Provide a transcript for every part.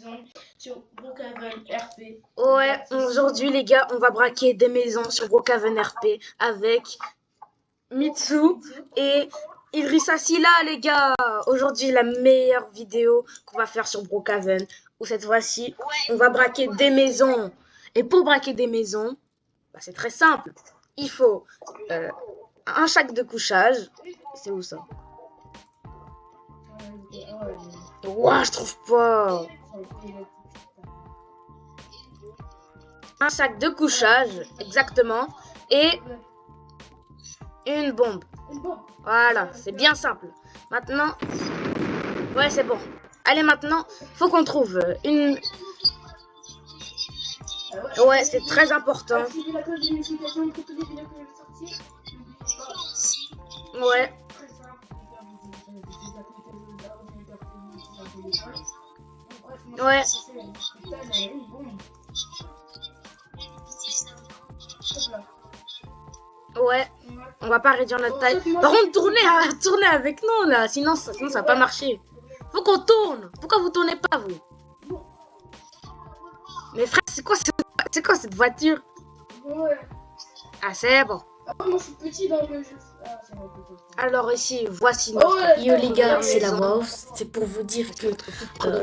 maison sur Brookhaven RP. Ouais, aujourd'hui les gars, on va braquer des maisons sur Brookhaven RP avec Mitsu et Idrissa Silla les gars. Aujourd'hui la meilleure vidéo qu'on va faire sur Brookhaven. Où cette fois-ci, on va braquer des maisons. Et pour braquer des maisons, bah, c'est très simple. Il faut un sac de couchage. C'est où ça? Ouah, je trouve pas. Un sac de couchage, exactement. Et une bombe. Voilà, c'est bien simple. Maintenant, ouais, c'est bon. Allez, maintenant, faut qu'on trouve une... Ouais, c'est très important. Ouais. Ouais. Ouais. On va pas réduire notre taille. Par contre, tournez avec nous là, sinon ça va pas marcher. Faut qu'on tourne. Pourquoi vous tournez pas vous? Mais frère, c'est quoi cette voiture? Ouais. Ah c'est bon. Ah, moi je suis petit dans le jeu. Alors ici, voici notre... Yo les gars, c'est la voix off. C'est pour vous dire que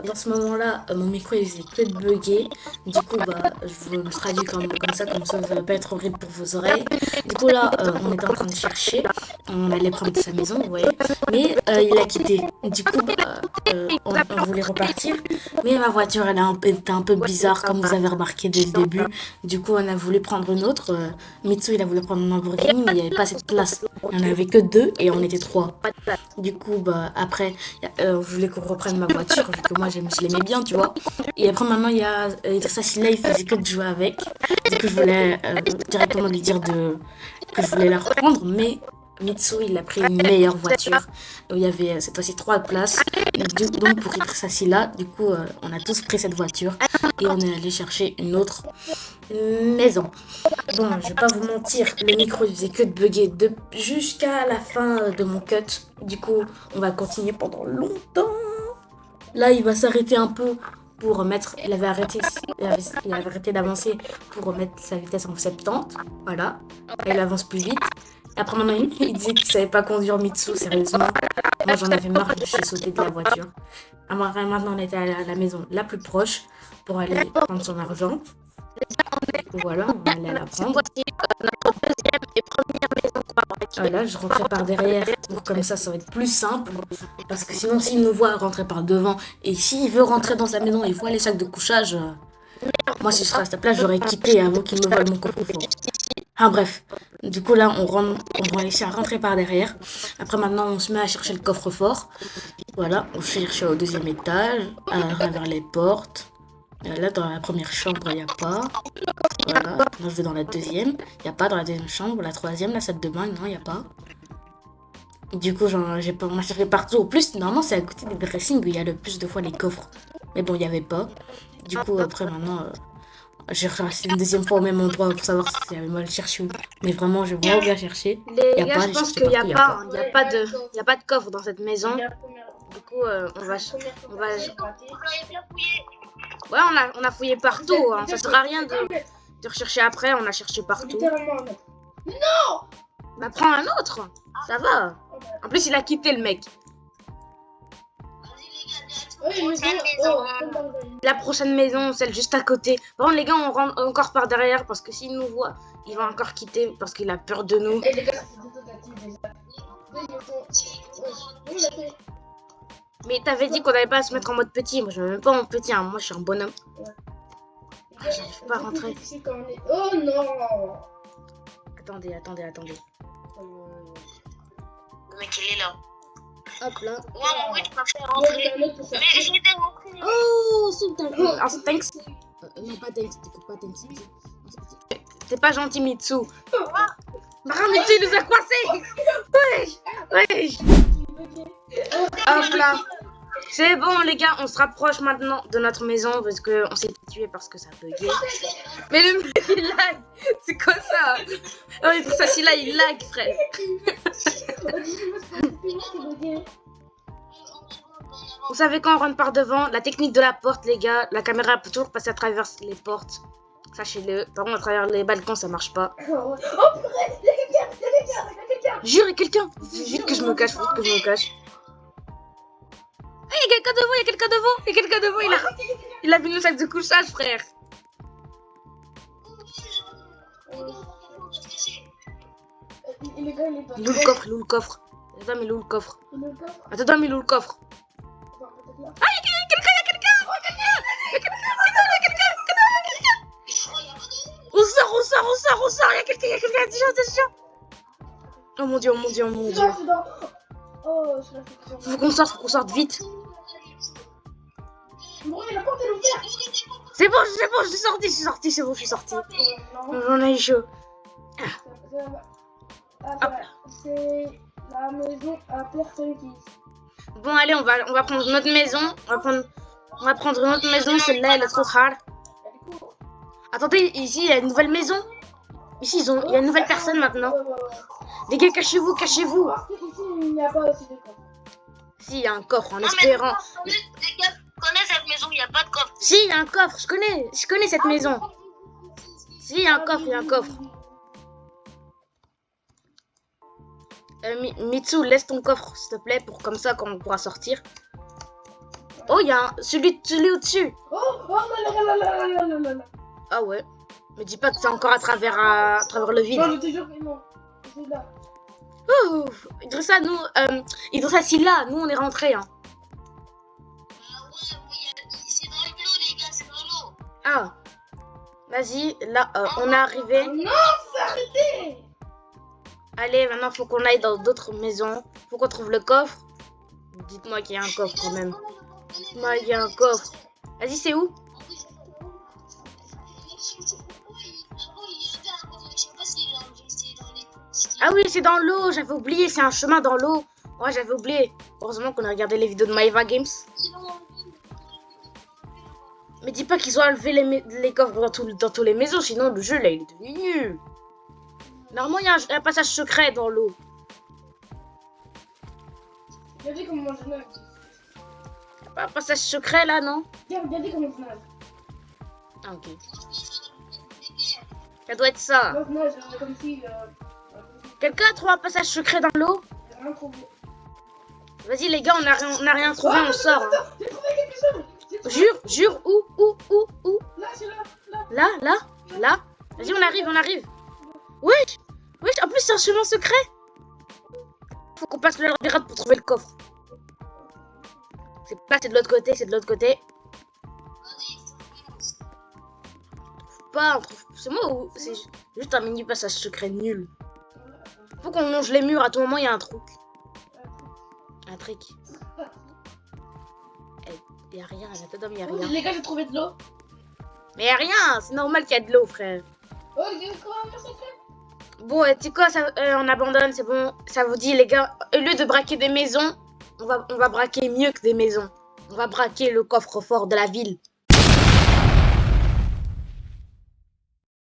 dans ce moment-là, mon micro il faisait que de bugger. Du coup, bah, je vous traduis comme ça va pas être horrible pour vos oreilles. Du coup là, on était en train de chercher. On allait prendre sa maison, ouais. Mais il a quitté. Du coup, bah, on voulait repartir. Mais ma voiture, elle était un peu bizarre, comme vous avez remarqué dès le début. Du coup, on a voulu prendre une autre. Mitsu, il a voulu prendre une Lamborghini, mais il n'y avait pas cette place. Il n'y en avait que 2 et on était 3. Du coup, bah, après, je voulais qu'on reprenne ma voiture, vu que moi, je l'aimais bien, tu vois. Et après, maintenant, il y a Idrissa Silla, il faisait que de jouer avec. Du coup, je voulais directement lui dire que je voulais la reprendre, mais Mitsu, il a pris une meilleure voiture. Il y avait cette fois-ci 3 places. Donc, pour Idrissa Silla, du coup, on a tous pris cette voiture et on est allé chercher une autre maison. Bon, je vais pas vous mentir, le micro il faisait que de bugger jusqu'à la fin de mon cut. Du coup, on va continuer pendant longtemps. Là, il va s'arrêter un peu pour mettre... Il avait arrêté d'avancer pour mettre sa vitesse en 70. Voilà. Il avance plus vite. Et après, maintenant, il disait qu'il savait pas conduire Mitsu, sérieusement. Moi, j'en avais marre, je suis sautée de la voiture. Alors, maintenant, on était à la maison la plus proche pour aller prendre son argent. Voilà, on va aller à la prendre. Notre deuxième et première maison qu'on va braquer. Voilà, je rentrais par derrière pour comme ça va être plus simple. Parce que sinon, s'il me voit rentrer par devant et s'il veut rentrer dans sa maison et voit les sacs de couchage, moi, si je serais à sa place, j'aurais quitté avant qu'il me vole mon coffre-fort. Ah, bref. Du coup, là, on va réussir à rentrer par derrière. Après, maintenant, on se met à chercher le coffre-fort. Voilà, on cherche au deuxième étage, à travers les portes. Là, dans la première chambre, il n'y a pas. Voilà, moi je vais dans la deuxième. Il n'y a pas dans la deuxième chambre. La troisième, la salle de bain, non, il n'y a pas. Du coup, on a cherché partout. Au plus, normalement, c'est à côté des dressings où il y a le plus de fois les coffres. Mais bon, il n'y avait pas. Du coup, après, maintenant, j'ai cherché une deuxième fois au même endroit pour savoir si j'avais mal cherché. Mais vraiment, j'ai vraiment bien cherché. Les gars, je pense qu'il n'y a pas de coffre dans cette maison. Du coup, on va... Ouais, on a fouillé partout, hein. Ça sert à rien de rechercher après, on a cherché partout. Non! Bah prends un autre, ça va. En plus, il a quitté le mec. La prochaine maison, celle juste à côté. Par contre, les gars, on rentre encore par derrière parce que s'il nous voit, il va encore quitter parce qu'il a peur de nous. Mais t'avais dit qu'on n'avait pas à se mettre en mode petit. Moi, je me mets même pas en petit, hein. Moi, je suis un bonhomme. Ah, j'arrive pas à rentrer. Oh non! Attendez. Le mec, il est là. Hop là. Ouais, oui, tu m'as fait rentrer. Mais j'ai été rentré. Oh, thanks. Non, pas thanks. T'écoutes pas thanks. C'est pas gentil, Mitsu. Bah, Mitsu, il nous a coincés. Wesh. Hop là. C'est bon les gars, on se rapproche maintenant de notre maison parce qu'on s'est tué parce que ça buguait. Mais le mec il lag. C'est quoi ça? Oh, ça si là il lag frère. Vous savez quand on rentre par devant, la technique de la porte, les gars, la caméra peut toujours passer à travers les portes. Sachez-le. Par contre, à travers les balcons, ça marche pas. Oh purée, il y a quelqu'un, il y a quelqu'un, il y a quelqu'un. Jure, il y a quelqu'un. Vite que je me cache, vite que je me cache. Il y a quelqu'un devant, il y a quelqu'un devant, il y a quelqu'un devant, il a mis le sac de couchage, frère. Il est quand il est pas. Il est où le coffre, il est où le coffre? Attends, mais il est où le coffre? Il est au coffre. Attends, mais il est où le coffre? Attends, peut-être là. Ah, il y a quelqu'un, il y a quelqu'un, il y a quelqu'un, il y a quelqu'un, on sort, il y a quelqu'un, attention. Oh mon dieu, oh mon dieu, oh mon C'est dieu. dans, c'est dans. Oh, je l'ai fait. Faut qu'on sorte vite. Bon, la porte est ouverte. C'est bon, je suis sorti, c'est bon, je suis sorti. Non. J'en ai chaud. C'est la maison à personne qui. Bon, allez, on va prendre notre maison. On va prendre notre maison, celle-là, elle est trop hard. Elle est cool. Attendez, ici, il y a une nouvelle maison. Ici, il y a une nouvelle personne maintenant. Ouais. Les gars, cachez-vous. Parce qu'ici, il n'y a pas aussi de coffre. Si, il y a un coffre, en Non, mais espérant. les gars, je connais cette maison, il n'y a pas de coffre. Si, il y a un coffre, je connais cette maison. Si, il y a un coffre. Mitsu, laisse ton coffre, s'il te plaît, pour comme ça, quand on pourra sortir. Oh, il y a celui au-dessus. Oh là. Ah ouais. Me dis pas que c'est encore à travers le vide. Non, je te jure que non. C'est là. Oh, Idrissa, Idrissa, si là, nous on est rentrés. Hein. Ah ouais, mais c'est dans l'eau, les gars, c'est dans l'eau. Ah, vas-y, là, on est arrivé. Non, faut arrêter. Allez, maintenant, faut qu'on aille dans d'autres maisons. Faut qu'on trouve le coffre. Dites-moi qu'il y a un coffre quand même. Dites-moi qu'il y a un coffre. Vas-y, c'est où? Ah oui, c'est dans l'eau, j'avais oublié, c'est un chemin dans l'eau. Ouais, j'avais oublié. Heureusement qu'on a regardé les vidéos de Maeva Games. Mais dis pas qu'ils ont enlevé les coffres dans toutes les maisons, sinon le jeu là il est devenu nul. Normalement il y a un passage secret dans l'eau. Regardez comment je nage. Y a pas un passage secret là, non? Regardez comment je nage. Ah ok. Ça doit être ça. Moi je nage comme si. Quelqu'un a trouvé un passage secret dans l'eau? J'ai rien trouvé. Vas-y les gars, on a rien trouvé, on sort. Hein. J'ai trouvé quelque chose. Jure, où? Là, c'est là. Là. Vas-y, on arrive. Wesh, en plus c'est un chemin secret. Faut qu'on passe le labyrinthe pour trouver le coffre. C'est pas, c'est de l'autre côté, Pas, c'est moi ou c'est juste un mini passage secret nul. Faut qu'on longe les murs, à tout moment il y a un truc. Un trick. Y a rien, à la tête d'homme, y a rien. Les gars, j'ai trouvé de l'eau. Mais y a rien, c'est normal qu'il y a de l'eau, frère. Oh, j'ai trouvé un mur secret. Bon, tu sais quoi, on abandonne, c'est bon. Ça vous dit, les gars, au lieu de braquer des maisons, on va braquer mieux que des maisons. On va braquer le coffre-fort de la ville.